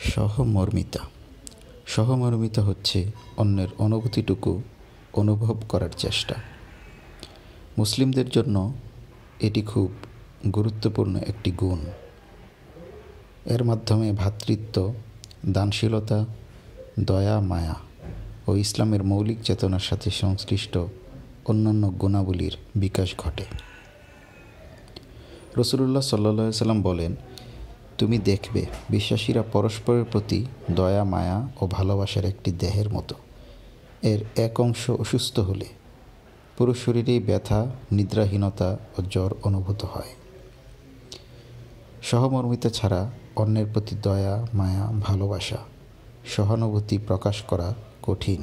সহমর্মিতা। সহমর্মিতা হচ্ছে অন্যের অনুভূতিটুকু অনুভব করার চেষ্টা। মুসলিমদের জন্য এটি খুব গুরুত্বপূর্ণ একটি গুণ। এর মাধ্যমে ভ্রাতৃত্ব, দানশীলতা, দয়া, মায়া ও ইসলামের মৌলিক চেতনার সাথে সংশ্লিষ্ট অন্যান্য গুণাবলীর বিকাশ ঘটে। রাসূলুল্লাহ সাল্লাল্লাহু আলাইহি ওয়াসাল্লাম বলেন, তুমি দেখবে বিশ্বাসীরা পরস্পরের প্রতি দয়া, মায়া ও ভালোবাসার একটি দেহের মতো। এর এক অংশ অসুস্থ হলে পুরো শরীরেই ব্যথা, নিদ্রাহীনতা ও জ্বর অনুভূত হয়। সহমর্মিতা ছাড়া অন্যের প্রতি দয়া, মায়া, ভালোবাসা, সহানুভূতি প্রকাশ করা কঠিন।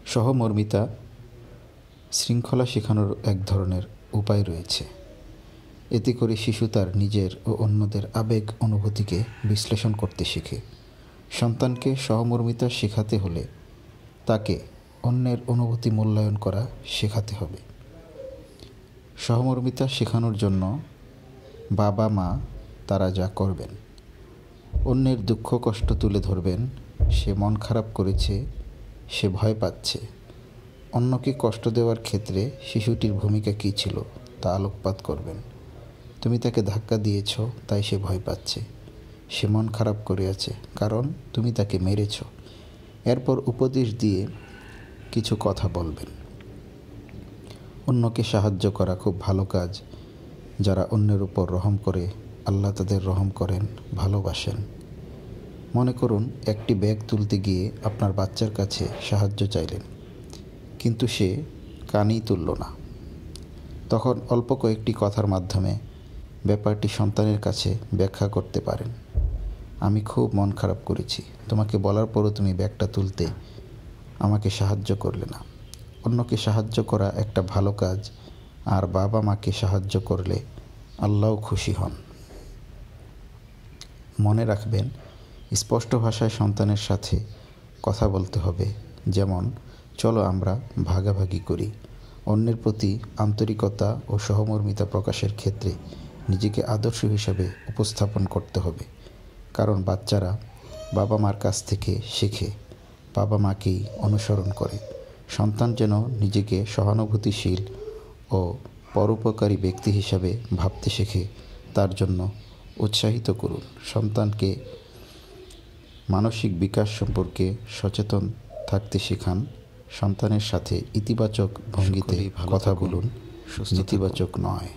সহমর্মিতা শৃঙ্খলা শেখানোর এক ধরনের উপায় রয়েছে। এতে করে শিশু তার নিজের ও অন্যদের আবেগ অনুভূতিকে বিশ্লেষণ করতে শেখে। সন্তানকে সহমর্মিতা শেখাতে হলে তাকে অন্যের অনুভূতি মূল্যায়ন করা শেখাতে হবে। সহমর্মিতা শেখানোর জন্য বাবা মা তারা যা করবেন, অন্যের দুঃখ কষ্ট তুলে ধরবেন। সে মন খারাপ করেছে, সে ভয় পাচ্ছে। অন্যকে কষ্ট দেওয়ার ক্ষেত্রে শিশুটির ভূমিকা কী ছিল তা আলোকপাত করবেন। তুমি তাকে ধাক্কা দিয়েছ, তাই সে ভয় পাচ্ছে। সে মন খারাপ করে আছে কারণ তুমি তাকে মেরেছ। এরপর উপদেশ দিয়ে কিছু কথা বলবেন। অন্যকে সাহায্য করা খুব ভালো কাজ। যারা অন্যের উপর রহম করে, আল্লাহ তাদের রহম করেন, ভালোবাসেন। মনে করুন, একটি ব্যাগ তুলতে গিয়ে আপনার বাচ্চার কাছে সাহায্য চাইলেন, কিন্তু সে কানই তুলল না। তখন অল্প কয়েকটি কথার মাধ্যমে ব্যাপারটি সন্তানের কাছে ব্যাখ্যা করতে পারেন। আমি খুব মন খারাপ করেছি, তোমাকে বলার পরও তুমি ব্যাগটা তুলতে আমাকে সাহায্য করলে না। অন্যকে সাহায্য করা একটা ভালো কাজ, আর বাবা মাকে সাহায্য করলে আল্লাহও খুশি হন। মনে রাখবেন, স্পষ্ট ভাষায় সন্তানের সাথে কথা বলতে হবে। যেমন, চলো আমরা ভাগাভাগি করি। অন্যের প্রতি আন্তরিকতা ও সহমর্মিতা প্রকাশের ক্ষেত্রে নিজেকে আদর্শ হিসাবে উপস্থাপন করতে হবে। কারণ বাচ্চারা বাবা মার কাছ থেকে শেখে, বাবা মাকেই অনুসরণ করে। সন্তান যেন নিজেকে সহানুভূতিশীল ও পরোপকারী ব্যক্তি হিসাবে ভাবতে শেখে, তার জন্য উৎসাহিত করুন। সন্তানকে মানসিক বিকাশ সম্পর্কে সচেতন থাকতে শেখান। সন্তানের সাথে ইতিবাচক ভঙ্গিতে কথা বলুন, নেতিবাচক নয়।